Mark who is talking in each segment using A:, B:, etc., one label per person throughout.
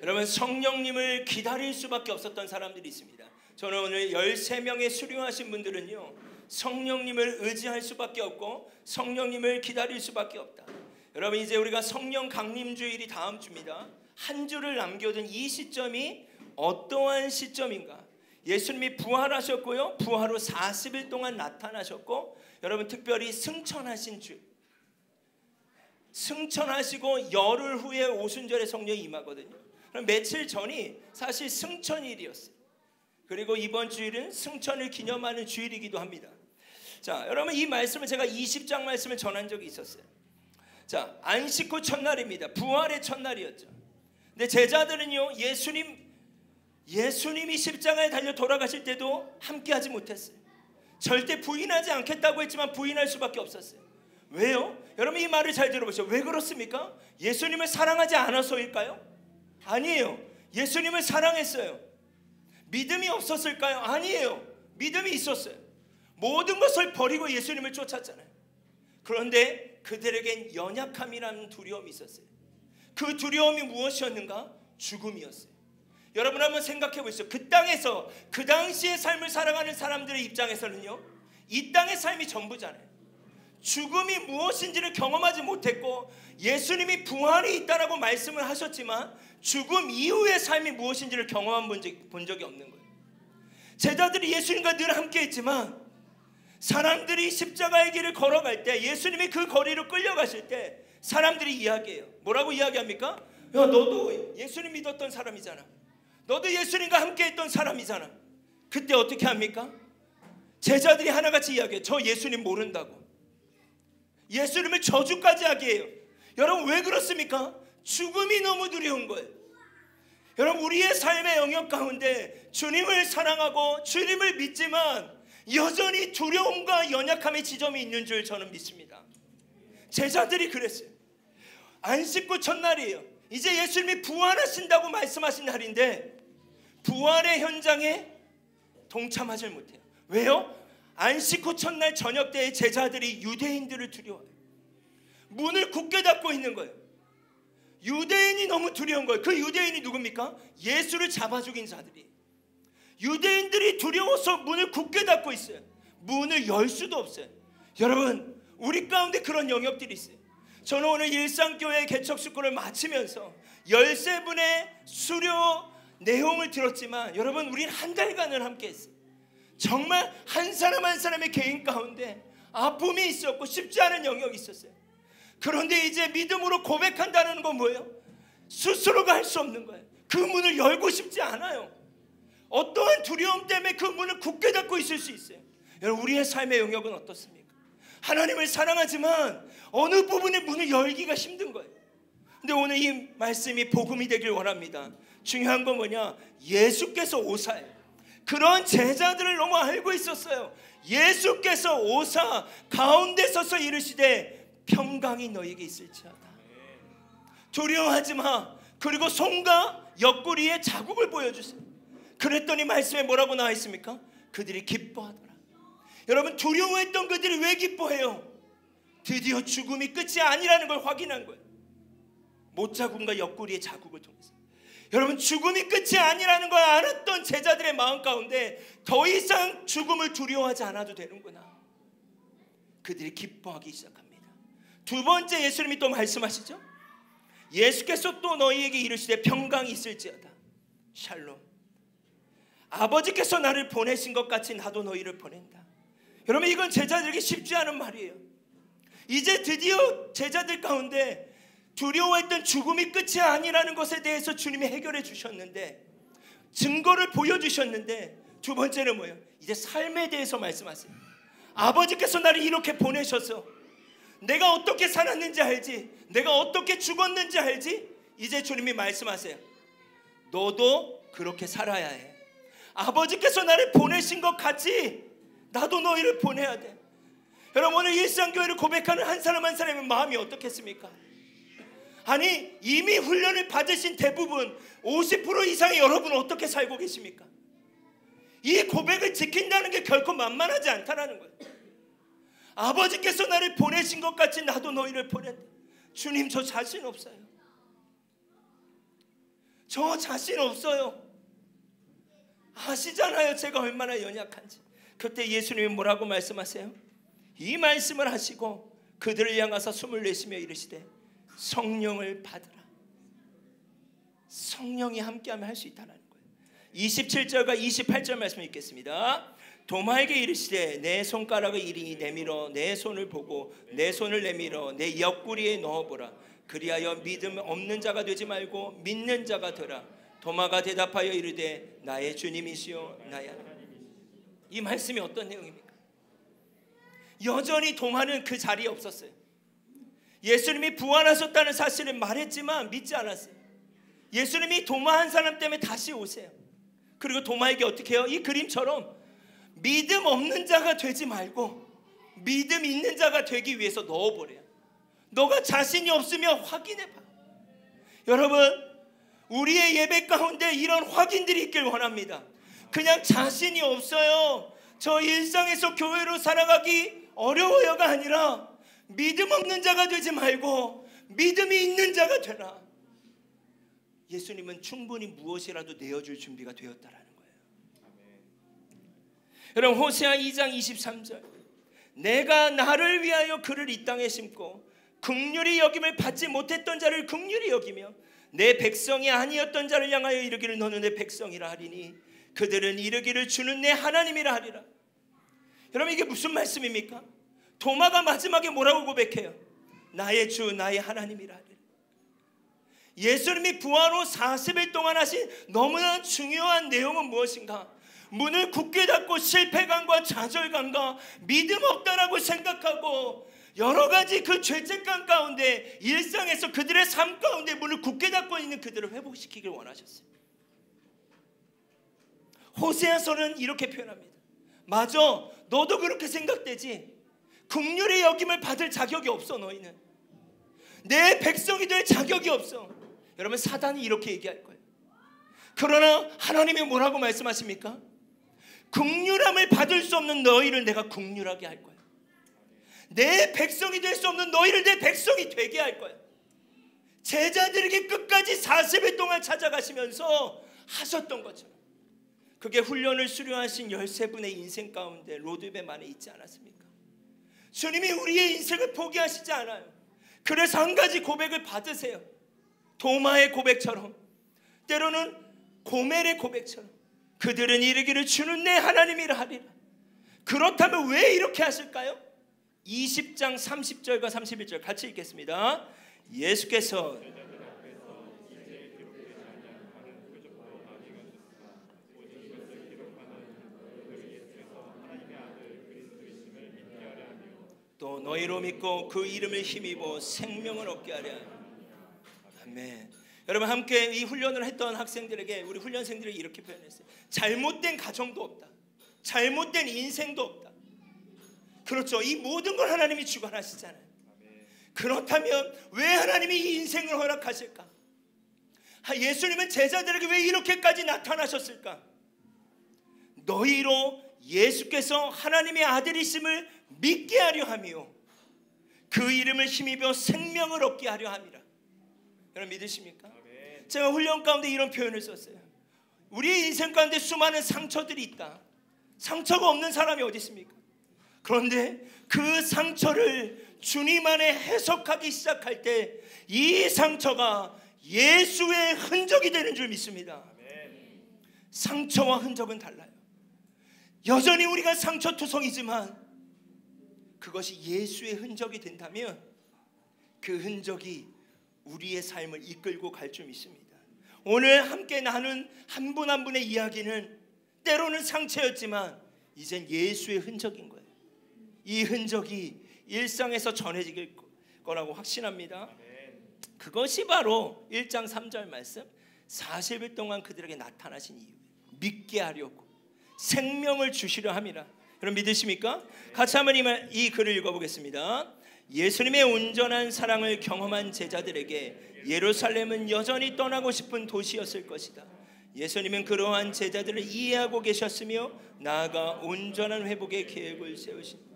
A: 여러분, 성령님을 기다릴 수밖에 없었던 사람들이 있습니다. 저는 오늘 13명의 수료하신 분들은요, 성령님을 의지할 수밖에 없고 성령님을 기다릴 수밖에 없다. 여러분, 이제 우리가 성령 강림주일이 다음 주입니다. 한 주를 남겨둔 이 시점이 어떠한 시점인가? 예수님이 부활하셨고요, 부활 후 40일 동안 나타나셨고, 여러분 특별히 승천하신 주, 승천하시고 열흘 후에 오순절에 성령이 임하거든요. 그럼 며칠 전이 사실 승천일이었어요. 그리고 이번 주일은 승천을 기념하는 주일이기도 합니다. 자, 여러분, 이 말씀을 제가 20장 말씀을 전한 적이 있었어요. 자, 안식 후 첫날입니다. 부활의 첫날이었죠. 근데 제자들은요, 예수님이 십자가에 달려 돌아가실 때도 함께하지 못했어요. 절대 부인하지 않겠다고 했지만 부인할 수밖에 없었어요. 왜요? 여러분, 이 말을 잘 들어보세요. 왜 그렇습니까? 예수님을 사랑하지 않아서일까요? 아니에요. 예수님을 사랑했어요. 믿음이 없었을까요? 아니에요. 믿음이 있었어요. 모든 것을 버리고 예수님을 쫓았잖아요. 그런데 그들에겐 연약함이라는 두려움이 있었어요. 그 두려움이 무엇이었는가? 죽음이었어요. 여러분, 한번 생각해 보세요. 그 땅에서 그 당시의 삶을 살아가는 사람들의 입장에서는요, 이 땅의 삶이 전부잖아요. 죽음이 무엇인지를 경험하지 못했고, 예수님이 부활이 있다라고 말씀을 하셨지만 죽음 이후의 삶이 무엇인지를 경험한 본 적이 없는 거예요. 제자들이 예수님과 늘 함께 했지만 사람들이 십자가의 길을 걸어갈 때, 예수님이 그 거리로 끌려가실 때 사람들이 이야기해요. 뭐라고 이야기합니까? 야, 너도 예수님 믿었던 사람이잖아. 너도 예수님과 함께 했던 사람이잖아. 그때 어떻게 합니까? 제자들이 하나같이 이야기해요. 저 예수님 모른다고. 예수님을 저주까지 하게 해요. 여러분, 왜 그렇습니까? 죽음이 너무 두려운 거예요. 여러분, 우리의 삶의 영역 가운데 주님을 사랑하고 주님을 믿지만 여전히 두려움과 연약함의 지점이 있는 줄 저는 믿습니다. 제자들이 그랬어요. 안식 후 첫날이에요. 이제 예수님이 부활하신다고 말씀하신 날인데 부활의 현장에 동참하지 못해요. 왜요? 안식 후 첫날 저녁 때의 제자들이 유대인들을 두려워해요. 문을 굳게 닫고 있는 거예요. 유대인이 너무 두려운 거예요. 그 유대인이 누굽니까? 예수를 잡아 죽인 자들이. 유대인들이 두려워서 문을 굳게 닫고 있어요. 문을 열 수도 없어요. 여러분, 우리 가운데 그런 영역들이 있어요. 저는 오늘 일상교회 개척숙고를 마치면서 13분의 수료 내용을 들었지만, 여러분, 우리는 한 달간을 함께 했어요. 정말 한 사람 한 사람의 개인 가운데 아픔이 있었고 쉽지 않은 영역이 있었어요. 그런데 이제 믿음으로 고백한다는 건 뭐예요? 스스로가 할 수 없는 거예요. 그 문을 열고 싶지 않아요. 어떠한 두려움 때문에 그 문을 굳게 닫고 있을 수 있어요. 여러분, 우리의 삶의 영역은 어떻습니까? 하나님을 사랑하지만 어느 부분의 문을 열기가 힘든 거예요. 근데 오늘 이 말씀이 복음이 되길 원합니다. 중요한 건 뭐냐? 예수께서 오사예요. 그런 제자들을 너무 알고 있었어요. 예수께서 오사 가운데 서서 이르시되 평강이 너에게 있을지어다. 두려워하지 마. 그리고 손과 옆구리에 자국을 보여주세요. 그랬더니 말씀에 뭐라고 나와 있습니까? 그들이 기뻐하더라. 여러분, 두려워했던 그들이 왜 기뻐해요? 드디어 죽음이 끝이 아니라는 걸 확인한 거예요. 못자국과 옆구리의 자국을 통해서. 여러분, 죽음이 끝이 아니라는 걸 알았던 제자들의 마음 가운데 더 이상 죽음을 두려워하지 않아도 되는구나. 그들이 기뻐하기 시작합니다. 두 번째, 예수님이 또 말씀하시죠. 예수께서 또 너희에게 이르시되 평강이 있을지어다. 샬롬. 아버지께서 나를 보내신 것 같이 나도 너희를 보낸다. 여러분, 이건 제자들에게 쉽지 않은 말이에요. 이제 드디어 제자들 가운데 두려워했던 죽음이 끝이 아니라는 것에 대해서 주님이 해결해 주셨는데, 증거를 보여주셨는데, 두 번째는 뭐예요? 이제 삶에 대해서 말씀하세요. 아버지께서 나를 이렇게 보내셔서 내가 어떻게 살았는지 알지, 내가 어떻게 죽었는지 알지. 이제 주님이 말씀하세요. 너도 그렇게 살아야 해. 아버지께서 나를 보내신 것 같이 나도 너희를 보내야 돼. 여러분, 오늘 일상교회를 고백하는 한 사람 한 사람의 마음이 어떻겠습니까? 아니, 이미 훈련을 받으신 대부분 50% 이상의 여러분은 어떻게 살고 계십니까? 이 고백을 지킨다는 게 결코 만만하지 않다라는 거예요. 아버지께서 나를 보내신 것 같이 나도 너희를 보낸다. 주님, 저 자신 없어요. 저 자신 없어요. 아시잖아요, 제가 얼마나 연약한지. 그때 예수님이 뭐라고 말씀하세요? 이 말씀을 하시고 그들을 향하사 숨을 내쉬며 이르시되 성령을 받으라. 성령이 함께하면 할 수 있다는 거예요. 27절과 28절 말씀 읽겠습니다. 도마에게 이르시되 내 손가락을 이리 내밀어 내 손을 보고 내 손을 내밀어 내 옆구리에 넣어보라. 그리하여 믿음 없는 자가 되지 말고 믿는 자가 되라. 도마가 대답하여 이르되 나의 주님이시요 나의 하나님이시요. 이 말씀이 어떤 내용입니까? 여전히 도마는 그 자리에 없었어요. 예수님이 부활하셨다는 사실을 말했지만 믿지 않았어요. 예수님이 도마 한 사람 때문에 다시 오세요. 그리고 도마에게 어떻게 해요? 이 그림처럼 믿음 없는 자가 되지 말고 믿음 있는 자가 되기 위해서 넣어버려요. 너가 자신이 없으면 확인해봐. 여러분, 우리의 예배 가운데 이런 확인들이 있길 원합니다. 그냥 자신이 없어요, 저 일상에서 교회로 살아가기 어려워요가 아니라 믿음 없는 자가 되지 말고 믿음이 있는 자가 되라. 예수님은 충분히 무엇이라도 내어줄 준비가 되었다라는 거예요. 여러분, 호세아 2장 23절, 내가 나를 위하여 그를 이 땅에 심고 긍휼히 여김을 받지 못했던 자를 긍휼히 여기며 내 백성이 아니었던 자를 향하여 이르기를 너는 내 백성이라 하리니 그들은 이르기를 주는 내 하나님이라 하리라. 여러분, 이게 무슨 말씀입니까? 도마가 마지막에 뭐라고 고백해요? 나의 주 나의 하나님이라 하리라. 예수님이 부활 후 40일 동안 하신 너무나 중요한 내용은 무엇인가? 문을 굳게 닫고 실패감과 좌절감과 믿음 없다라고 생각하고 여러 가지 그 죄책감 가운데 일상에서 그들의 삶 가운데 문을 굳게 닫고 있는 그들을 회복시키길 원하셨어요. 호세아서는 이렇게 표현합니다. 맞아, 너도 그렇게 생각되지. 긍휼의 여김을 받을 자격이 없어. 너희는 내 백성이 될 자격이 없어. 여러분, 사단이 이렇게 얘기할 거예요. 그러나 하나님이 뭐라고 말씀하십니까? 긍휼함을 받을 수 없는 너희를 내가 긍휼하게 할 거야. 내 백성이 될 수 없는 너희를 내 백성이 되게 할 거야. 제자들에게 끝까지 40일 동안 찾아가시면서 하셨던 것처럼. 그게 훈련을 수료하신 13분의 인생 가운데 로드맵 안에 있지 않았습니까? 주님이 우리의 인생을 포기하시지 않아요. 그래서 한 가지 고백을 받으세요. 도마의 고백처럼, 때로는 고멜의 고백처럼 그들은 이르기를 주는 내 하나님이라 하리라. 그렇다면 왜 이렇게 하실까요? 20장 30절과 31절 같이 읽겠습니다. 예수께서 또 너희로 믿고 그 이름을 힘입어 생명을 얻게 하려. 아멘. 여러분, 함께 이 훈련을 했던 학생들에게, 우리 훈련생들이 이렇게 표현했어요. 잘못된 가정도 없다. 잘못된 인생도 없다. 그렇죠. 이 모든 걸 하나님이 주관하시잖아요. 그렇다면 왜 하나님이 이 인생을 허락하실까? 예수님은 제자들에게 왜 이렇게까지 나타나셨을까? 너희로 예수께서 하나님의 아들이심을 믿게 하려 하며 그 이름을 힘입어 생명을 얻게 하려 함이라. 여러분, 믿으십니까? 제가 훈련 가운데 이런 표현을 썼어요. 우리의 인생 가운데 수많은 상처들이 있다. 상처가 없는 사람이 어디 있습니까? 그런데 그 상처를 주님 안에 해석하기 시작할 때 이 상처가 예수의 흔적이 되는 줄 믿습니다. 상처와 흔적은 달라요. 여전히 우리가 상처투성이지만 그것이 예수의 흔적이 된다면 그 흔적이 우리의 삶을 이끌고 갈 줄 믿습니다. 오늘 함께 나눈 한 분 한 분의 이야기는 때로는 상처였지만 이젠 예수의 흔적인 거예요. 이 흔적이 일상에서 전해질 거라고 확신합니다. 그것이 바로 1장 3절 말씀, 40일 동안 그들에게 나타나신 이유, 믿게 하려고 생명을 주시려 함이라. 여러분, 믿으십니까? 같이 한번 이 글을 읽어보겠습니다. 예수님의 온전한 사랑을 경험한 제자들에게 예루살렘은 여전히 떠나고 싶은 도시였을 것이다. 예수님은 그러한 제자들을 이해하고 계셨으며 나아가 온전한 회복의 계획을 세우신다.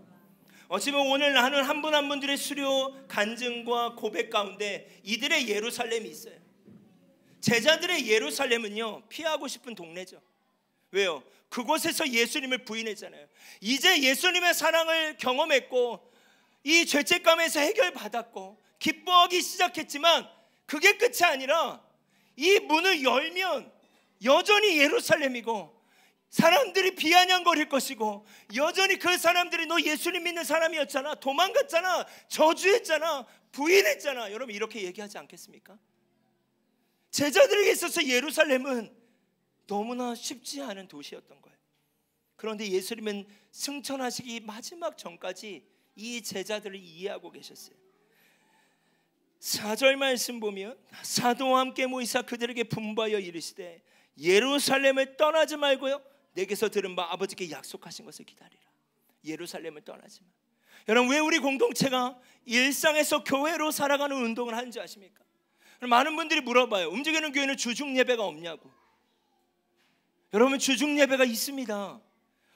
A: 어찌보면 오늘 나는 한 분 한 분들의 수료 간증과 고백 가운데 이들의 예루살렘이 있어요. 제자들의 예루살렘은요, 피하고 싶은 동네죠. 왜요? 그곳에서 예수님을 부인했잖아요. 이제 예수님의 사랑을 경험했고 이 죄책감에서 해결받았고 기뻐하기 시작했지만 그게 끝이 아니라 이 문을 열면 여전히 예루살렘이고 사람들이 비아냥거릴 것이고 여전히 그 사람들이 너 예수님 믿는 사람이었잖아, 도망갔잖아, 저주했잖아, 부인했잖아. 여러분 이렇게 얘기하지 않겠습니까? 제자들에게 있어서 예루살렘은 너무나 쉽지 않은 도시였던 거예요. 그런데 예수님은 승천하시기 마지막 전까지 이 제자들을 이해하고 계셨어요. 4절 말씀 보면 사도와 함께 모이사 그들에게 분부하여 이르시되 예루살렘을 떠나지 말고요, 내게서 들은 바 아버지께 약속하신 것을 기다리라. 예루살렘을 떠나지 마. 여러분 왜 우리 공동체가 일상에서 교회로 살아가는 운동을 하는지 아십니까? 많은 분들이 물어봐요. 움직이는 교회는 주중 예배가 없냐고. 여러분 주중 예배가 있습니다.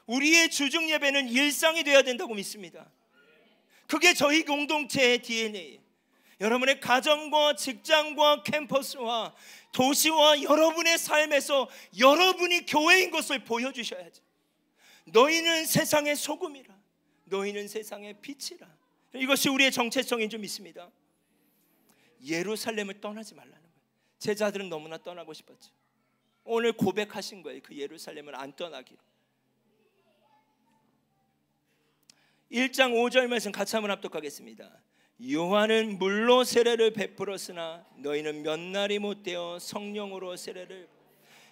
A: 우리의 주중 예배는 일상이 되어야 된다고 믿습니다. 그게 저희 공동체의 DNA. 여러분의 가정과 직장과 캠퍼스와 도시와 여러분의 삶에서 여러분이 교회인 것을 보여주셔야죠. 너희는 세상의 소금이라, 너희는 세상의 빛이라. 이것이 우리의 정체성인 줄 믿습니다. 예루살렘을 떠나지 말라는 거예요. 제자들은 너무나 떠나고 싶었죠. 오늘 고백하신 거예요. 그 예루살렘을 안 떠나기로. 1장 5절 말씀 같이 한번 합독하겠습니다. 요한은 물로 세례를 베풀었으나 너희는 몇 날이 못되어 성령으로 세례를.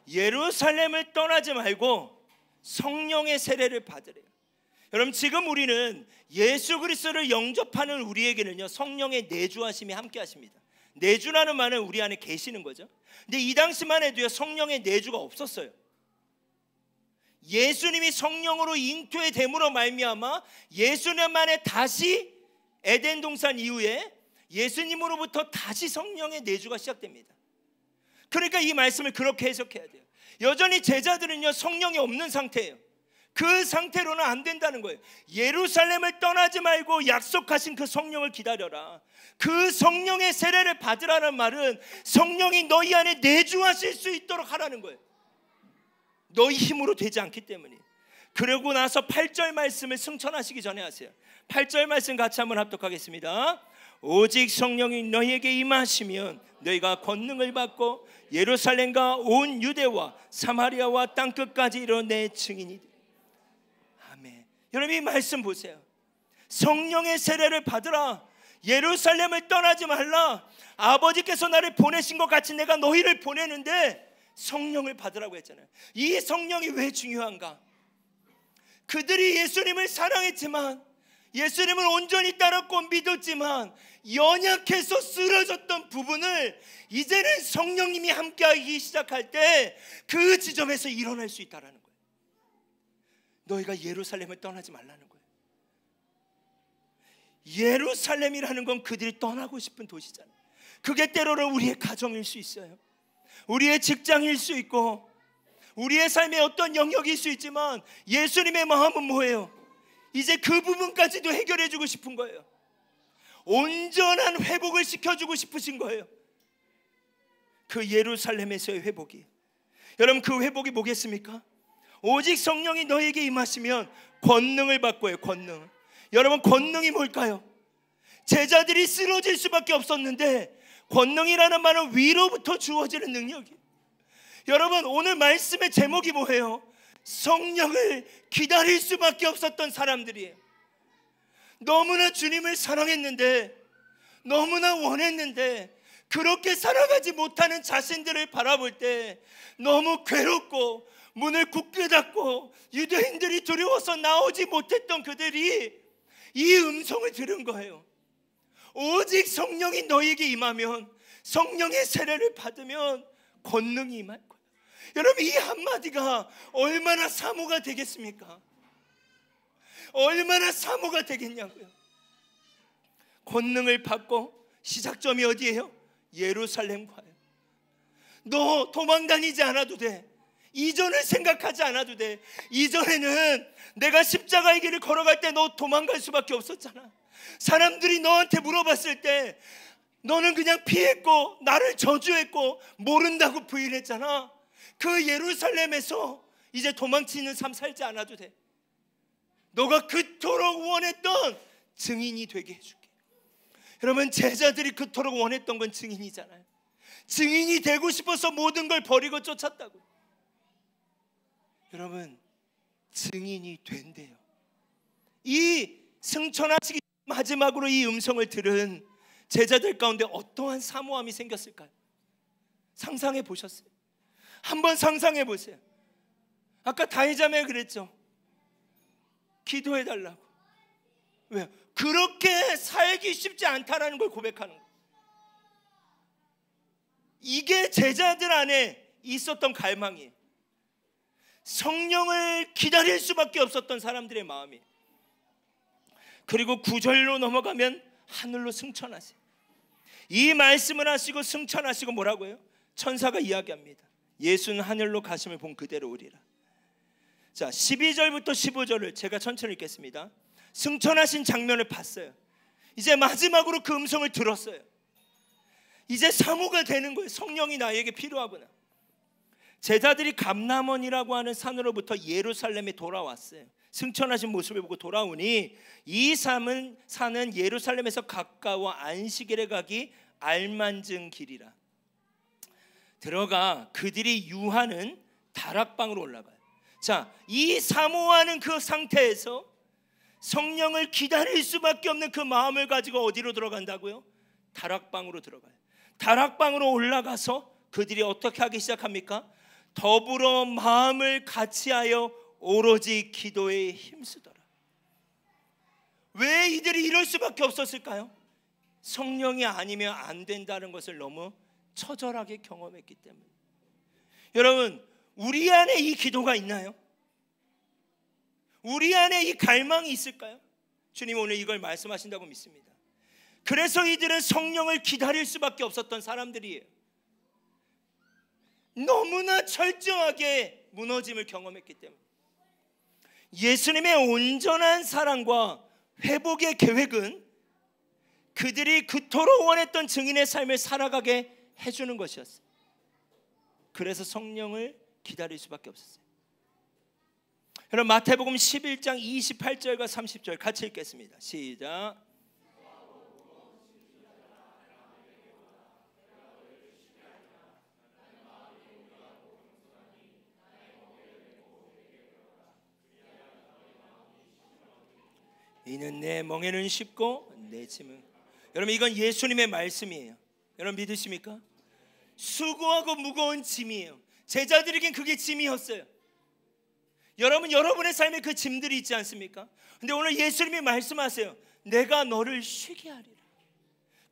A: 예루살렘을 떠나지 말고 성령의 세례를 받으래요. 여러분 지금 우리는 예수 그리스도를 영접하는 우리에게는요, 성령의 내주하심이 함께 하십니다. 내주라는 말은 우리 안에 계시는 거죠. 근데 이 당시만 해도요, 성령의 내주가 없었어요. 예수님이 성령으로 잉태의 됨으로 말미암아 예수님 안에 다시 에덴 동산 이후에 예수님으로부터 다시 성령의 내주가 시작됩니다. 그러니까 이 말씀을 그렇게 해석해야 돼요. 여전히 제자들은요, 성령이 없는 상태예요. 그 상태로는 안 된다는 거예요. 예루살렘을 떠나지 말고 약속하신 그 성령을 기다려라. 그 성령의 세례를 받으라는 말은 성령이 너희 안에 내주하실 수 있도록 하라는 거예요. 너희 힘으로 되지 않기 때문에. 그러고 나서 8절 말씀을 승천하시기 전에 하세요. 8절 말씀 같이 한번 합독하겠습니다. 오직 성령이 너희에게 임하시면 너희가 권능을 받고 예루살렘과 온 유대와 사마리아와 땅끝까지 이르러 내 증인이 되리라. 아멘. 여러분 이 말씀 보세요. 성령의 세례를 받으라. 예루살렘을 떠나지 말라. 아버지께서 나를 보내신 것 같이 내가 너희를 보내는데 성령을 받으라고 했잖아요. 이 성령이 왜 중요한가? 그들이 예수님을 사랑했지만, 예수님을 온전히 따랐고 믿었지만 연약해서 쓰러졌던 부분을 이제는 성령님이 함께하기 시작할 때 그 지점에서 일어날 수 있다는 거예요. 너희가 예루살렘을 떠나지 말라는 거예요. 예루살렘이라는 건 그들이 떠나고 싶은 도시잖아요. 그게 때로는 우리의 가정일 수 있어요. 우리의 직장일 수 있고 우리의 삶의 어떤 영역일 수 있지만 예수님의 마음은 뭐예요? 이제 그 부분까지도 해결해 주고 싶은 거예요. 온전한 회복을 시켜주고 싶으신 거예요. 그 예루살렘에서의 회복이. 여러분 그 회복이 뭐겠습니까? 오직 성령이 너에게 임하시면 권능을 받고요. 권능. 여러분 권능이 뭘까요? 제자들이 쓰러질 수밖에 없었는데 권능이라는 말은 위로부터 주어지는 능력이에요. 여러분 오늘 말씀의 제목이 뭐예요? 성령을 기다릴 수밖에 없었던 사람들이에요. 너무나 주님을 사랑했는데, 너무나 원했는데 그렇게 살아가지 못하는 자신들을 바라볼 때 너무 괴롭고 문을 굳게 닫고 유대인들이 두려워서 나오지 못했던 그들이 이 음성을 들은 거예요. 오직 성령이 너에게 임하면, 성령의 세례를 받으면 권능이 임할 거예요. 여러분 이 한마디가 얼마나 사모가 되겠습니까? 얼마나 사모가 되겠냐고요. 권능을 받고 시작점이 어디예요? 예루살렘 가요. 너 도망 다니지 않아도 돼. 이전을 생각하지 않아도 돼. 이전에는 내가 십자가의 길을 걸어갈 때 너 도망갈 수밖에 없었잖아. 사람들이 너한테 물어봤을 때 너는 그냥 피했고 나를 저주했고 모른다고 부인했잖아. 그 예루살렘에서 이제 도망치는 삶 살지 않아도 돼. 너가 그토록 원했던 증인이 되게 해줄게. 여러분, 제자들이 그토록 원했던 건 증인이잖아요. 증인이 되고 싶어서 모든 걸 버리고 쫓았다고. 여러분, 증인이 된대요. 이 승천하시기 마지막으로 이 음성을 들은 제자들 가운데 어떠한 사모함이 생겼을까요? 상상해 보셨어요? 한번 상상해 보세요. 아까 다이자매 그랬죠. 기도해 달라고. 왜요? 그렇게 살기 쉽지 않다라는 걸 고백하는 거예요. 이게 제자들 안에 있었던 갈망이에요. 성령을 기다릴 수밖에 없었던 사람들의 마음이에요. 그리고 9절로 넘어가면 하늘로 승천하세요. 이 말씀을 하시고 승천하시고 뭐라고 해요? 천사가 이야기합니다. 예수는 하늘로 가심을 본 그대로 오리라. 자, 12절부터 15절을 제가 천천히 읽겠습니다. 승천하신 장면을 봤어요. 이제 마지막으로 그 음성을 들었어요. 이제 사모가 되는 거예요. 성령이 나에게 필요하구나. 제자들이 감람원이라고 하는 산으로부터 예루살렘에 돌아왔어요. 승천하신 모습을 보고 돌아오니 이 산은 예루살렘에서 가까워 안식일에 가기 알만진 길이라. 들어가 그들이 유하는 다락방으로 올라가요. 자, 이 사모하는 그 상태에서 성령을 기다릴 수밖에 없는 그 마음을 가지고 어디로 들어간다고요? 다락방으로 들어가요. 다락방으로 올라가서 그들이 어떻게 하기 시작합니까? 더불어 마음을 같이하여 오로지 기도에 힘쓰더라. 왜 이들이 이럴 수밖에 없었을까요? 성령이 아니면 안 된다는 것을 너무 처절하게 경험했기 때문에. 여러분, 우리 안에 이 기도가 있나요? 우리 안에 이 갈망이 있을까요? 주님 오늘 이걸 말씀하신다고 믿습니다. 그래서 이들은 성령을 기다릴 수밖에 없었던 사람들이에요. 너무나 철저하게 무너짐을 경험했기 때문에. 예수님의 온전한 사랑과 회복의 계획은 그들이 그토록 원했던 증인의 삶을 살아가게 해주는 것이었어요. 그래서 성령을 기다릴 수밖에 없었어요. 여러분, 마태복음 11장 28절과 30절 같이 읽겠습니다. 시작. 이는 내 멍에는 쉽고 내 짐은. 여러분, 이건 예수님의 말씀이에요. 여러분 믿으십니까? 수고하고 무거운 짐이에요. 제자들에겐 그게 짐이었어요. 여러분, 여러분의 삶에 그 짐들이 있지 않습니까? 근데 오늘 예수님이 말씀하세요. 내가 너를 쉬게 하리라.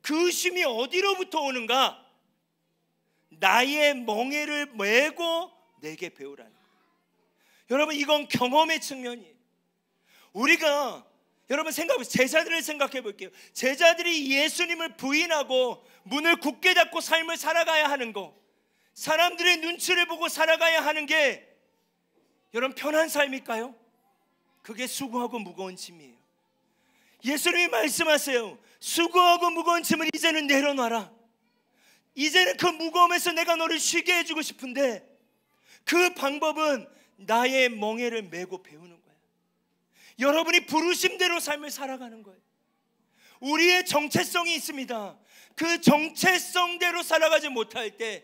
A: 그 쉼이 어디로부터 오는가? 나의 멍에를 메고 내게 배우라는 거예요. 여러분, 이건 경험의 측면이에요. 우리가 여러분 제자들을 생각해 볼게요. 제자들이 예수님을 부인하고 문을 굳게 닫고 삶을 살아가야 하는 거, 사람들의 눈치를 보고 살아가야 하는 게 여러분 편한 삶일까요? 그게 수고하고 무거운 짐이에요. 예수님이 말씀하세요. 수고하고 무거운 짐을 이제는 내려놔라. 이제는 그 무거움에서 내가 너를 쉬게 해주고 싶은데 그 방법은 나의 멍에를 메고 배우는 거예요. 여러분이 부르심대로 삶을 살아가는 거예요. 우리의 정체성이 있습니다. 그 정체성대로 살아가지 못할 때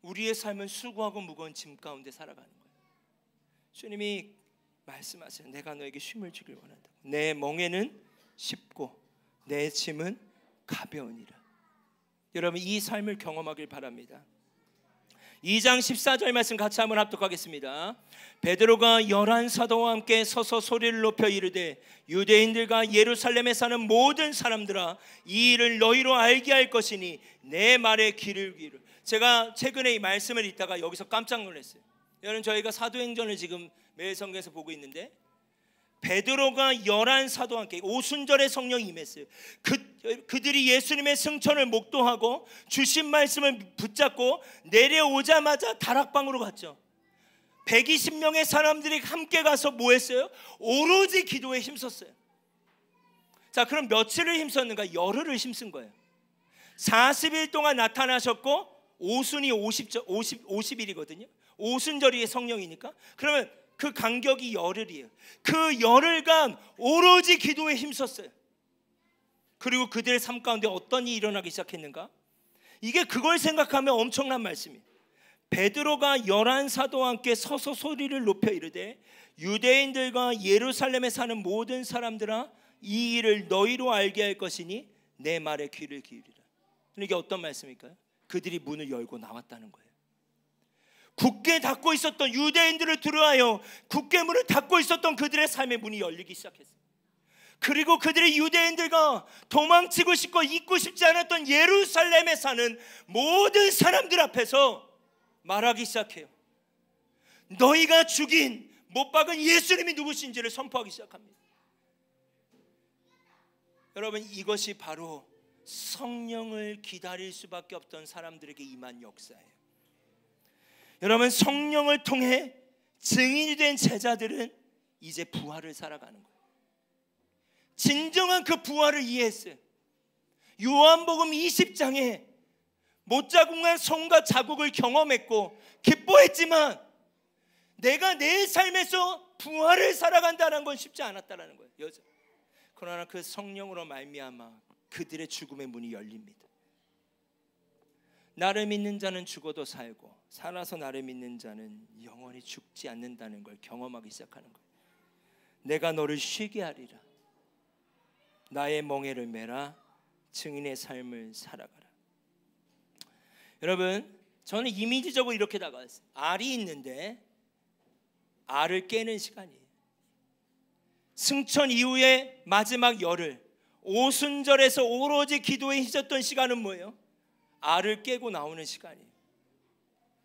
A: 우리의 삶은 수고하고 무거운 짐 가운데 살아가는 거예요. 주님이 말씀하세요. 내가 너에게 쉼을 주길 원한다. 내 멍에는 쉽고 내 짐은 가벼우니라. 여러분, 이 삶을 경험하길 바랍니다. 2장 14절 말씀 같이 한번 합독하겠습니다. 베드로가 11 사도와 함께 서서 소리를 높여 이르되 유대인들과 예루살렘에 사는 모든 사람들아, 이 일을 너희로 알게 할 것이니 내 말에 귀를 기울여. 제가 최근에 이 말씀을 읽다가 여기서 깜짝 놀랐어요. 여러분, 저희가 사도행전을 지금 매일 성경에서 보고 있는데 베드로가 11 사도와 함께 오순절에 성령이 임했어요. 그들이 예수님의 승천을 목도하고 주신 말씀을 붙잡고 내려오자마자 다락방으로 갔죠. 120명의 사람들이 함께 가서 뭐 했어요? 오로지 기도에 힘썼어요. 자, 그럼 며칠을 힘썼는가? 열흘을 힘쓴 거예요. 40일 동안 나타나셨고 오순이 50일이거든요. 오순절이 성령이니까. 그러면 그 간격이 열흘이에요. 그 열흘간 오로지 기도에 힘썼어요. 그리고 그들의 삶 가운데 어떤 일이 일어나기 시작했는가? 이게 그걸 생각하면 엄청난 말씀이에요. 베드로가 11사도와 함께 서서 소리를 높여 이르되 유대인들과 예루살렘에 사는 모든 사람들아 이 일을 너희로 알게 할 것이니 내 말에 귀를 기울이라. 이게 어떤 말씀일까요? 그들이 문을 열고 나왔다는 거예요. 굳게 닫고 있었던 유대인들을 두려워하여 굳게 문을 닫고 있었던 그들의 삶의 문이 열리기 시작했어요. 그리고 그들이 유대인들과 도망치고 싶고 있고 싶지 않았던 예루살렘에 사는 모든 사람들 앞에서 말하기 시작해요. 너희가 죽인 못 박은 예수님이 누구신지를 선포하기 시작합니다. 여러분, 이것이 바로 성령을 기다릴 수밖에 없던 사람들에게 임한 역사예요. 여러분, 성령을 통해 증인이 된 제자들은 이제 부활을 살아가는 거예요. 진정한 그 부활을 이해했어요. 요한복음 20장에 못자국한 손과 자국을 경험했고 기뻐했지만 내가 내 삶에서 부활을 살아간다는 건 쉽지 않았다는 거예요. 그러나 그 성령으로 말미암아 그들의 죽음의 문이 열립니다. 나를 믿는 자는 죽어도 살고 살아서 나를 믿는 자는 영원히 죽지 않는다는 걸 경험하기 시작하는 거예요. 내가 너를 쉬게 하리라. 나의 멍에를 메라. 증인의 삶을 살아가라. 여러분, 저는 이미지적으로 이렇게 다가왔어요. 알이 있는데 알을 깨는 시간이에요. 승천 이후에 마지막 열흘 오순절에서 오로지 기도에 힘썼던 시간은 뭐예요? 알을 깨고 나오는 시간이에요.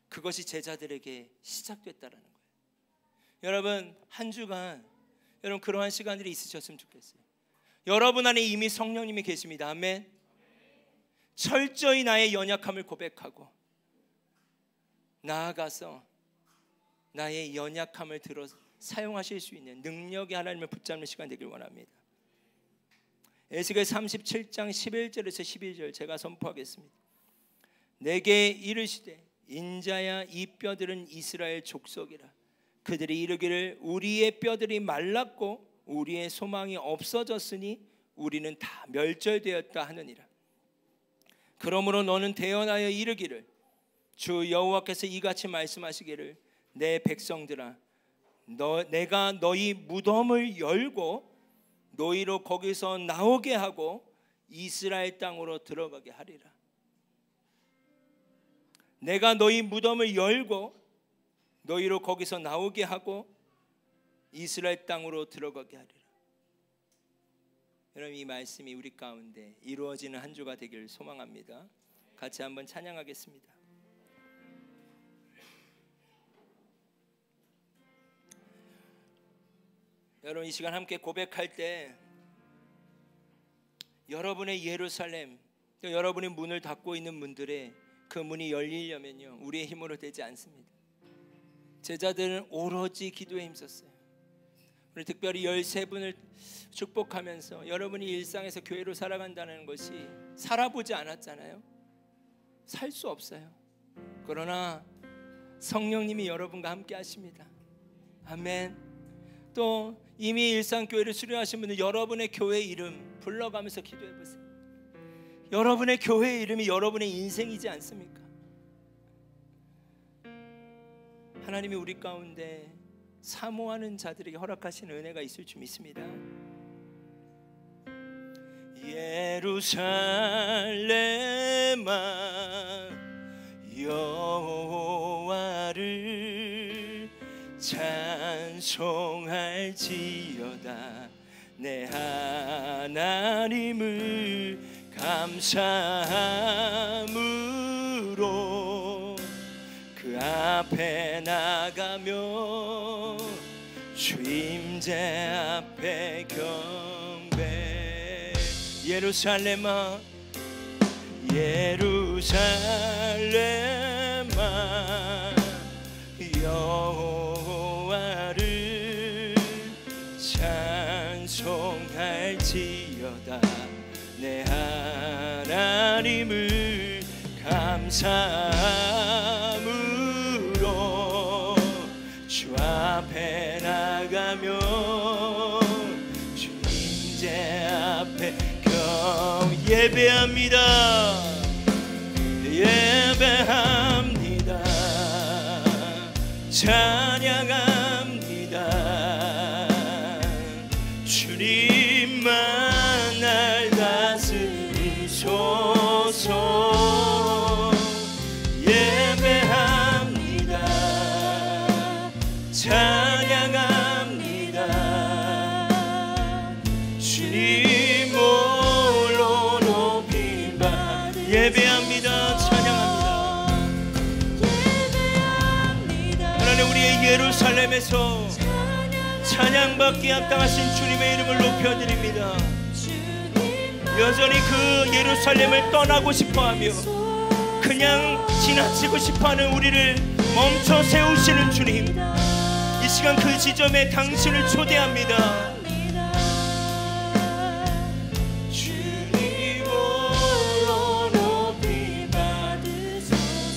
A: 그것이 제자들에게 시작됐다라는 거예요. 여러분, 한 주간 여러분 그러한 시간들이 있으셨으면 좋겠어요. 여러분 안에 이미 성령님이 계십니다. 아멘. 철저히 나의 연약함을 고백하고 나아가서 나의 연약함을 들어 사용하실 수 있는 능력의 하나님을 붙잡는 시간 되길 원합니다. 에스겔 37장 11절에서 12절 제가 선포하겠습니다. 내게 이르시되 인자야 이 뼈들은 이스라엘 족속이라. 그들이 이르기를 우리의 뼈들이 말랐고 우리의 소망이 없어졌으니 우리는 다 멸절되었다 하느니라. 그러므로 너는 대언하여 이르기를 주 여호와께서 이같이 말씀하시기를 내 백성들아 내가 너희 무덤을 열고 너희로 거기서 나오게 하고 이스라엘 땅으로 들어가게 하리라. 내가 너희 무덤을 열고 너희로 거기서 나오게 하고 이스라엘 땅으로 들어가게 하리라. 여러분, 이 말씀이 우리 가운데 이루어지는 한 주가 되길 소망합니다. 같이 한번 찬양하겠습니다. 여러분, 이 시간 함께 고백할 때 여러분의 예루살렘, 여러분의 문을 닫고 있는 문들에 그 문이 열리려면요 우리의 힘으로 되지 않습니다. 제자들은 오로지 기도에 힘썼어요. 오늘 특별히 13분을 축복하면서 여러분이 일상에서 교회로 살아간다는 것이 살아보지 않았잖아요. 살 수 없어요. 그러나 성령님이 여러분과 함께 하십니다. 아멘. 또 이미 일상교회를 수료하신 분들 여러분의 교회 이름 불러가면서 기도해보세요. 여러분의 교회 이름이 여러분의 인생이지 않습니까? 하나님이 우리 가운데 사모하는 자들에게 허락하시는 은혜가 있을 줄 믿습니다. 예루살렘아 여호와를 찬송할지어다. 내 하나님을 감사함으로 그 앞에 나가며 주임제 앞에 경배. 예루살렘아 예루살렘아 여호와를 찬송할지어다. 내 하나님을 감사함으로 주 앞에 나가며 주 임재 앞에 예배합니다. 예배합니다. 찬양합니다. 주님만 날 다스리소서. 예배합니다. 찬양합니다. 주님 홀로 높임받. 예배합니다. 찬양합니다. 하나님, 우리의 예루살렘에서 찬양받기에 합당하신 주님의 이름을 높여드립니다. 여전히 그 예루살렘을 떠나고 싶어하며 그냥 지나치고 싶어하는 우리를 멈춰 세우시는 주님, 이 시간 그 지점에 당신을 초대합니다.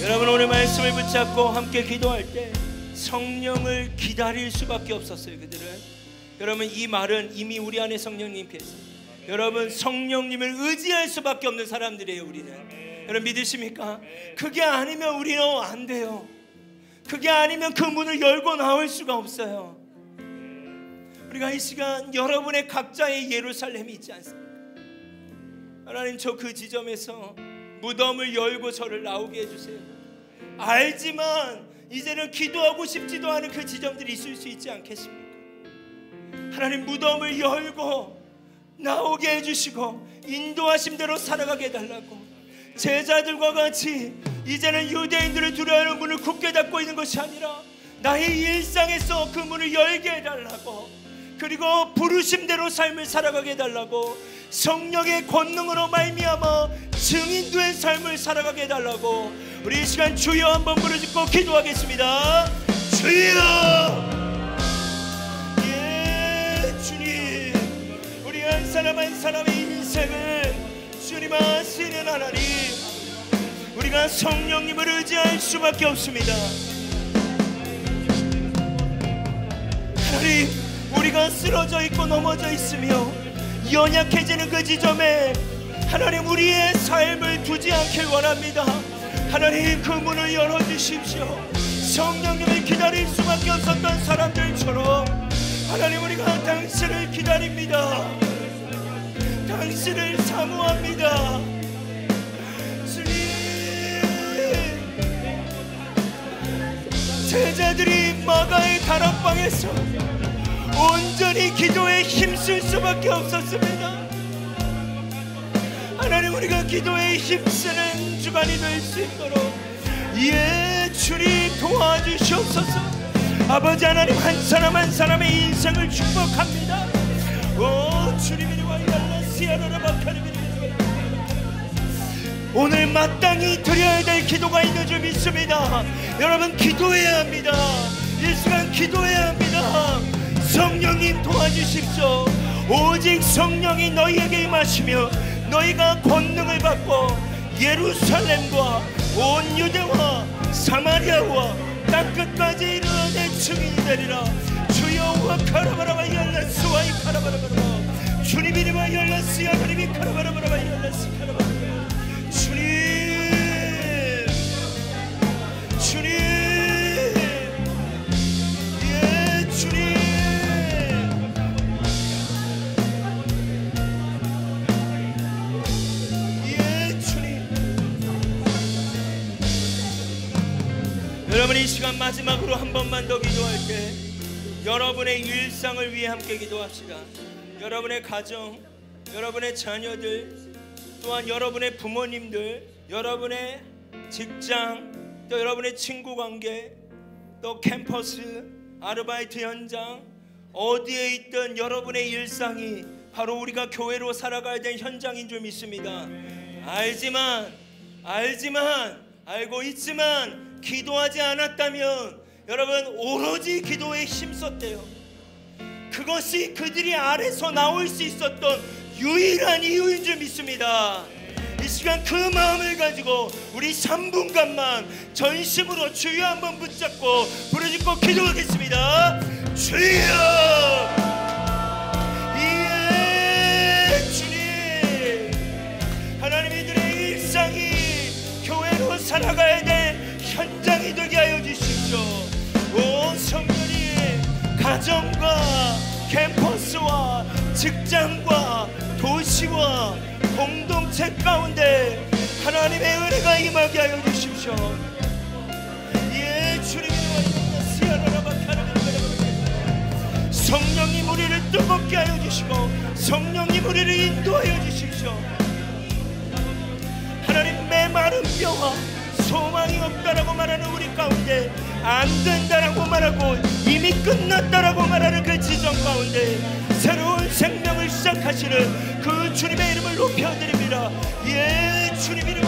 A: 여러분, 오늘 말씀을 붙잡고 함께 기도할 때 성령을 기다릴 수밖에 없었어요. 그들은. 여러분, 이 말은 이미 우리 안에 성령님께서, 여러분, 성령님을 의지할 수밖에 없는 사람들이에요. 우리는. 여러분, 믿으십니까? 그게 아니면 우리는 안 돼요. 그게 아니면 그 문을 열고 나올 수가 없어요. 우리가 이 시간 여러분의 각자의 예루살렘이 있지 않습니까? 하나님, 저 그 지점에서 무덤을 열고 저를 나오게 해주세요. 알지만 이제는 기도하고 싶지도 않은 그 지점들이 있을 수 있지 않겠습니까? 하나님, 무덤을 열고 나오게 해주시고 인도하신 대로 살아가게 해달라고. 제자들과 같이 이제는 유대인들을 두려워하는 문을 굳게 닫고 있는 것이 아니라 나의 일상에서 그 문을 열게 해달라고, 그리고 부르심대로 삶을 살아가게 해달라고, 성령의 권능으로 말미암아 증인된 삶을 살아가게 해달라고. 우리 이 시간 주여 한번 부르짖고 기도하겠습니다. 주여! 예, 주님, 우리 한 사람 한 사람의 인생을 주님 아시는 하나님, 우리가 성령님을 의지할 수밖에 없습니다. 하나님, 우리가 쓰러져 있고 넘어져 있으며 연약해지는 그 지점에 하나님, 우리의 삶을 두지 않길 원합니다. 하나님, 그 문을 열어주십시오. 성령님을 기다릴 수밖에 없었던 사람들처럼 하나님, 우리가 당신을 기다립니다. 당신을 사모합니다. 주님, 제자들이 마가의 다락방에서 온전히 기도에 힘쓸 수밖에 없었습니다. 하나님, 우리가 기도에 힘쓰는 주간이 될 수 있도록 예, 주님 도와주시옵소서. 아버지 하나님, 한 사람 한 사람의 인생을 축복합니다. 오 주님이 오늘 마땅히 드려야 될 기도가 있는 줄 믿습니다. 여러분, 기도해야 합니다. 이 시간 기도해야 합니다. 성령님 도와주십시오. 오직 성령이 너희에게 임하시며 너희가 권능을 받고 예루살렘과 온 유대와 사마리아와 땅끝까지 이르러 내 증인이 되리라. 주여 카라바라바 열라스와 카라바라바라바 주님 이름과 열라스야 그림이 카라바라바라바 열라스 카라바라바 주님 주님 예 주님 예 주님. 여러분, 이 시간 마지막으로 한 번만 더 기도할 때 여러분의 일상을 위해 함께 기도합시다. 여러분의 가정, 여러분의 자녀들, 또한 여러분의 부모님들, 여러분의 직장, 또 여러분의 친구 관계, 또 캠퍼스, 아르바이트 현장, 어디에 있든 여러분의 일상이 바로 우리가 교회로 살아가야 될 현장인 줄 믿습니다. 알고 있지만 기도하지 않았다면 여러분 오로지 기도에 힘썼대요. 그것이 그들이 아래서 나올 수 있었던 유일한 이유인 줄 믿습니다. 이 시간 그 마음을 가지고 우리 3분간만 전심으로 주여 한번 붙잡고 부르짖고 기도하겠습니다. 주여, 예 주님. 하나님, 이들의 일상이 교회로 살아가야 될 현장이 되게 하여 주십시오. 오 성령님, 가정과 캠퍼스와 직장과 도시와 공동체 가운데 하나님의 은혜가 임하게 하여 주십시오. 예 주님, 성령님 우리를 뜨겁게 하여 주시고 성령님 우리를 인도하여 주십시오. 하나님, 메마른 뼈와 소망이 없다라고 말하는 우리 가운데, 안 된다라고 말하고 이미 끝났다라고 말하는 그 지점 가운데 새로운 생명을 시작하시는 그 주님의 이름을 높여드립니다. 예 주님 이름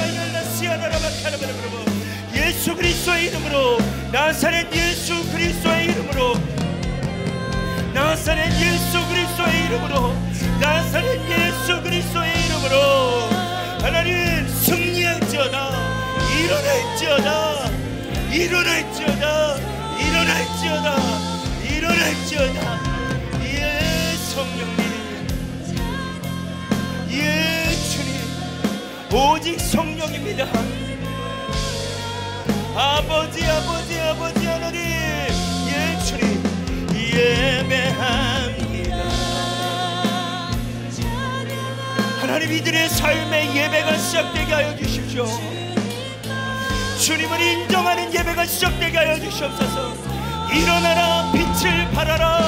A: 예수 그리스도의 이름으로, 나사렛 예수 그리스도의 이름으로, 나사렛 예수 그리스도의 이름으로, 나사렛 예수 그리스도의 이름으로 하나님 승리할지어다. 일어날지어다. 일어날지어다. 일어날지어다. 일어날지어다. 예 성령님, 예 주님, 오직 성령입니다. 아버지 아버지 아버지 하나님, 예 주님 예배합니다. 하나님, 이들의 삶의 예배가 시작되게 하여 주십시오. 주님을 인정하는 예배가 시작되게 하여 주시옵소서. 일어나라, 빛을 발하라.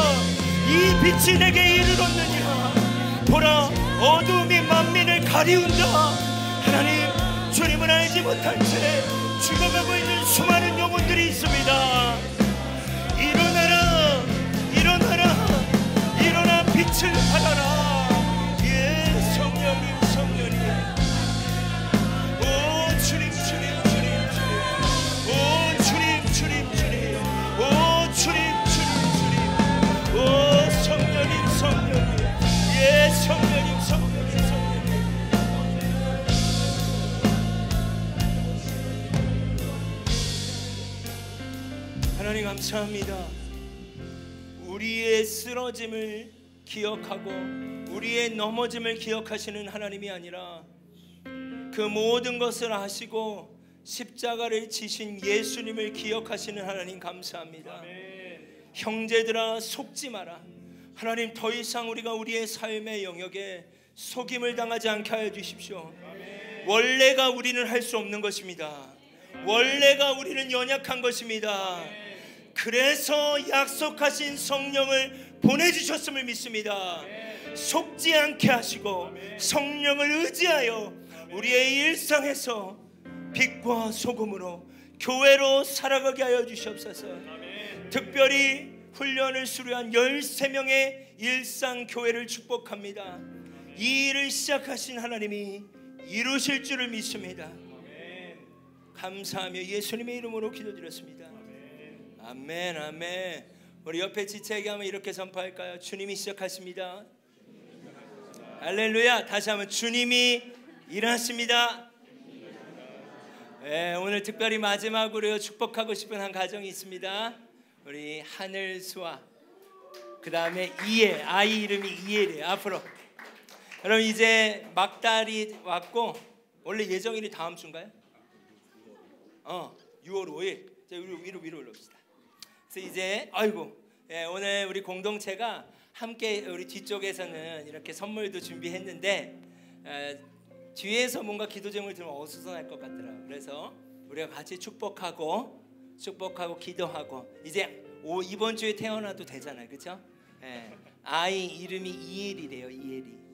A: 이 빛이 내게 이르렀느니라. 보라, 어두움이 만민을 가리운다. 하나님, 주님을 알지 못한 채 죽어가고 있는 수많은 영혼들이 있습니다. 일어나라, 일어나라, 일어나 빛을 발하라. 예 성령님, 성령님. 오 주님, 주님, 주님, 주님. 오 주님, 주님, 주님. 오 주님, 주님, 주님. 오 성령님, 성령님. 예 성령님, 성령님, 성령님. 하나님 감사합니다. 우리의 쓰러짐을 기억하고 우리의 넘어짐을 기억하시는 하나님이 아니라 그 모든 것을 아시고 십자가를 지신 예수님을 기억하시는 하나님 감사합니다. 아멘. 형제들아 속지 마라. 하나님, 더 이상 우리가 우리의 삶의 영역에 속임을 당하지 않게 하여 주십시오. 아멘. 원래가 우리는 할 수 없는 것입니다. 원래가 우리는 연약한 것입니다. 아멘. 그래서 약속하신 성령을 보내주셨음을 믿습니다. 아멘. 속지 않게 하시고 아멘. 성령을 의지하여 우리의 일상에서 빛과 소금으로 교회로 살아가게 하여 주시옵소서. 아멘. 특별히 훈련을 수료한 13명의 일상교회를 축복합니다. 아멘. 이 일을 시작하신 하나님이 이루실 줄을 믿습니다. 아멘. 감사하며 예수님의 이름으로 기도드렸습니다. 아멘. 아멘, 아멘. 우리 옆에 지체에게 한번 이렇게 선포할까요? 주님이 시작하십니다. 할렐루야. 다시 한번 주님이 일하십니다. 네, 오늘 특별히 마지막으로 축복하고 싶은 한 가정이 있습니다. 우리 하늘수아, 그 다음에 이엘, 아이 이름이 이엘이에요. 앞으로 그럼 이제 막달이 왔고, 원래 예정일이 다음 주인가요? 6월 5일. 자, 위로 올립시다. 그래서 이제 오늘 우리 공동체가 함께 우리 뒤쪽에서는 이렇게 선물도 준비했는데 뒤에서 뭔가 기도 제목을 들으면 어수선할 것 같더라고요. 그래서 우리가 같이 축복하고 기도하고, 이제 이번 주에 태어나도 되잖아요, 그렇죠? 아이 이름이 이엘이래요, 이엘이.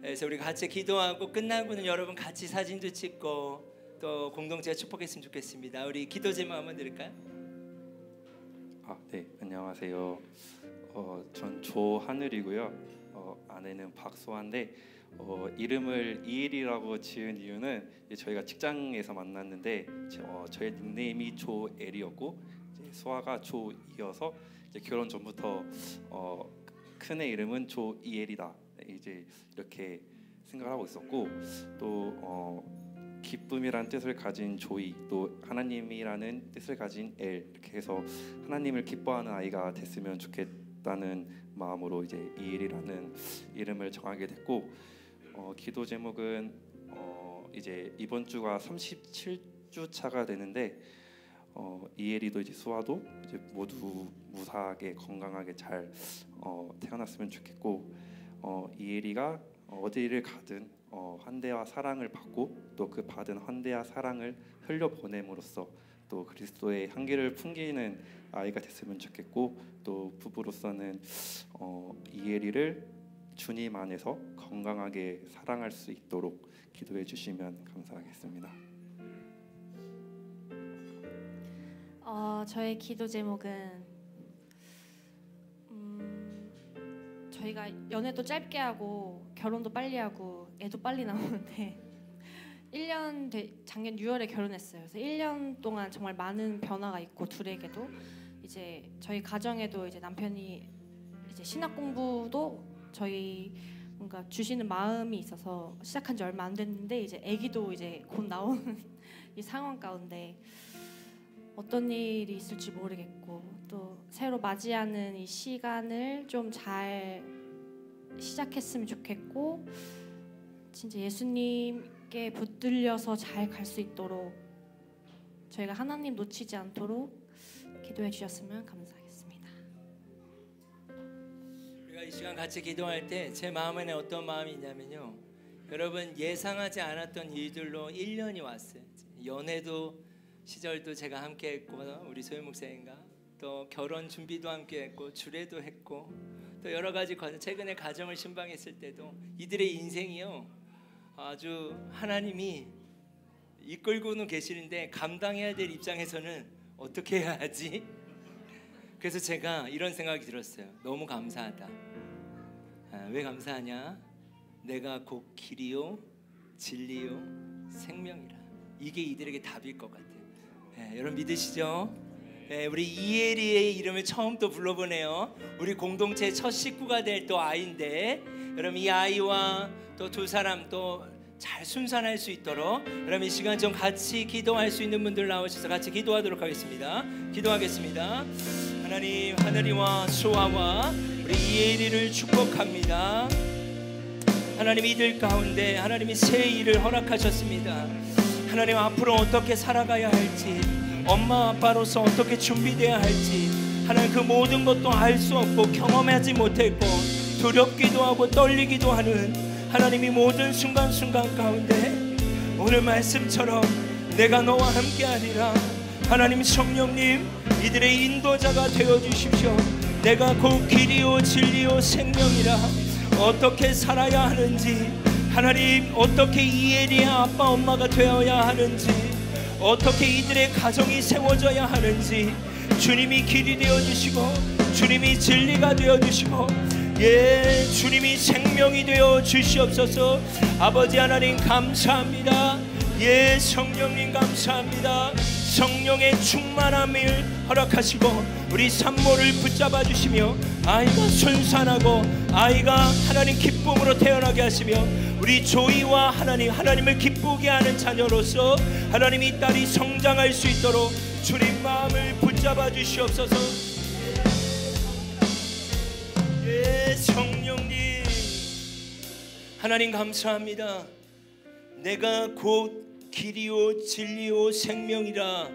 A: 그래서 우리 같이 기도하고 끝나고는 여러분 같이 사진도 찍고 또 공동체가 축복했으면 좋겠습니다. 우리 기도 제목 한번 드릴까요?
B: 네, 안녕하세요. 전 조하늘이고요. 아내는 박소아인데 이름을 이엘이라고 지은 이유는 저희가 직장에서 만났는데 저의 닉네임이 조엘이었고 소아가 조이어서 결혼 전부터 큰애 이름은 조이엘이다. 이제 이렇게 생각을 하고 있었고 또 기쁨이란 뜻을 가진 조이, 또 하나님이라는 뜻을 가진 엘, 이렇게 해서 하나님을 기뻐하는 아이가 됐으면 좋겠다는 마음으로 이제 이엘이라는 이름을 정하게 됐고, 기도 제목은 이제 이번 주가 37주 차가 되는데 이엘이도 이제 수아도 이제 모두 무사하게 건강하게 잘 태어났으면 좋겠고, 이엘이가 어디를 가든 환대와 사랑을 받고 또 그 받은 환대와 사랑을 흘려보냄으로써 또 그리스도의 향기를 풍기는 아이가 됐으면 좋겠고, 또 부부로서는 이엘이를 주님 안에서 건강하게 사랑할 수 있도록 기도해 주시면 감사하겠습니다.
C: 저의 기도 제목은 저희가 연애도 짧게 하고 결혼도 빨리 하고 애도 빨리 나오는데 1년 작년 6월에 결혼했어요. 그래서 1년 동안 정말 많은 변화가 있고 둘에게도 이제 저희 가정에도 이제 남편이 이제 신학 공부도 저희 뭔가 주시는 마음이 있어서 시작한 지 얼마 안 됐는데 이제 아기도 이제 곧 나오는 이 상황 가운데 어떤 일이 있을지 모르겠고 또 새로 맞이하는 이 시간을 좀 잘 시작했으면 좋겠고 진짜 예수님께 붙들려서 잘 갈 수 있도록 저희가 하나님 놓치지 않도록 기도해 주셨으면 감사하겠습니다.
A: 우리가 이 시간 같이 기도할 때 제 마음에는 어떤 마음이 있냐면요, 여러분 예상하지 않았던 일들로 1년이 왔어요. 연애도 시절도 제가 함께 했고 우리 소영 목사님과 또 결혼 준비도 함께 했고 주례도 했고 또 여러 가지 최근에 가정을 신방했을 때도 이들의 인생이요 아주 하나님이 이끌고는 계시는데 감당해야 될 입장에서는 어떻게 해야 하지? 그래서 제가 이런 생각이 들었어요. 너무 감사하다. 왜 감사하냐? 내가 곧 길이요 진리요 생명이라. 이게 이들에게 답일 것 같아요. 여러분 믿으시죠? 우리 이엘이의 이름을 처음 또 불러보네요. 우리 공동체의 첫 식구가 될 또 아이인데 여러분 이 아이와 또 두 사람 또 잘 순산할 수 있도록 여러분 이 시간 좀 같이 기도할 수 있는 분들 나오셔서 같이 기도하도록 하겠습니다. 기도하겠습니다. 하나님 하늘이와 수아와 우리 이엘이를 축복합니다. 하나님 이들 가운데 하나님이 새 일을 허락하셨습니다. 하나님 앞으로 어떻게 살아가야 할지 엄마 아빠로서 어떻게 준비되어야 할지 하나님 그 모든 것도 알 수 없고 경험하지 못했고 두렵기도 하고 떨리기도 하는 하나님이 모든 순간순간 가운데 오늘 말씀처럼 내가 너와 함께하리라. 하나님 성령님 이들의 인도자가 되어주십시오. 내가 곧 길이요 진리요 생명이라. 어떻게 살아야 하는지 하나님 어떻게 이엘이의 아빠 엄마가 되어야 하는지 어떻게 이들의 가정이 세워져야 하는지 주님이 길이 되어주시고 주님이 진리가 되어주시고 주님이 생명이 되어 주시옵소서. 아버지 하나님 감사합니다. 성령님 감사합니다. 성령의 충만함을 허락하시고 우리 산모를 붙잡아 주시며 아이가 순산하고 아이가 하나님 기쁨으로 태어나게 하시며 우리 조이와 하나님을 기쁘게 하는 자녀로서 하나님 이 딸이 성장할 수 있도록 주님 마음을 붙잡아 주시옵소서. 성령님 하나님 감사합니다. 내가 곧 길이요 진리요 생명이라.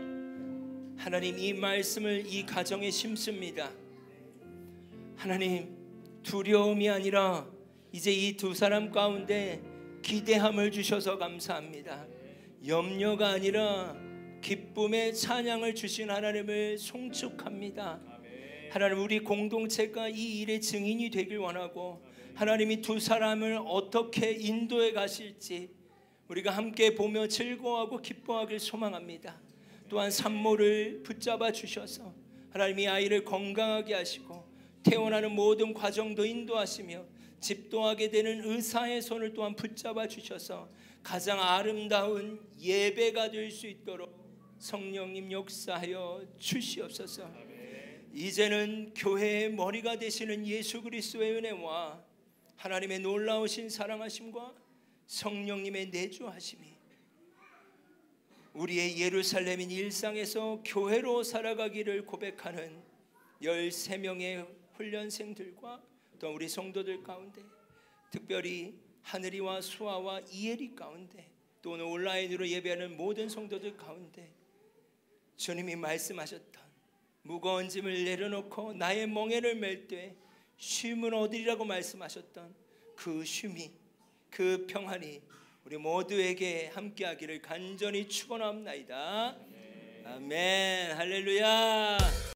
A: 하나님 이 말씀을 이 가정에 심습니다. 하나님 두려움이 아니라 이제 이 두 사람 가운데 기대함을 주셔서 감사합니다. 염려가 아니라 기쁨의 찬양을 주신 하나님을 송축합니다. 하나님 우리 공동체가 이 일의 증인이 되길 원하고 하나님이 두 사람을 어떻게 인도해 가실지 우리가 함께 보며 즐거워하고 기뻐하길 소망합니다. 또한 산모를 붙잡아 주셔서 하나님이 아이를 건강하게 하시고 태어나는 모든 과정도 인도하시며 집도하게 되는 의사의 손을 또한 붙잡아 주셔서 가장 아름다운 예배가 될 수 있도록 성령님 역사하여 주시옵소서. 이제는 교회의 머리가 되시는 예수 그리스도의 은혜와 하나님의 놀라우신 사랑하심과 성령님의 내주하심이 우리의 예루살렘인 일상에서 교회로 살아가기를 고백하는 13명의 훈련생들과 또 우리 성도들 가운데, 특별히 하늘이와 수아와 이엘이 가운데, 또 오늘 온라인으로 예배하는 모든 성도들 가운데 주님이 말씀하셨던 무거운 짐을 내려놓고 나의 멍에를 맬 때 쉼은 얻으리라고 말씀하셨던 그 쉼이, 그 평안이 우리 모두에게 함께하기를 간절히 축원합니다. 아멘. 할렐루야.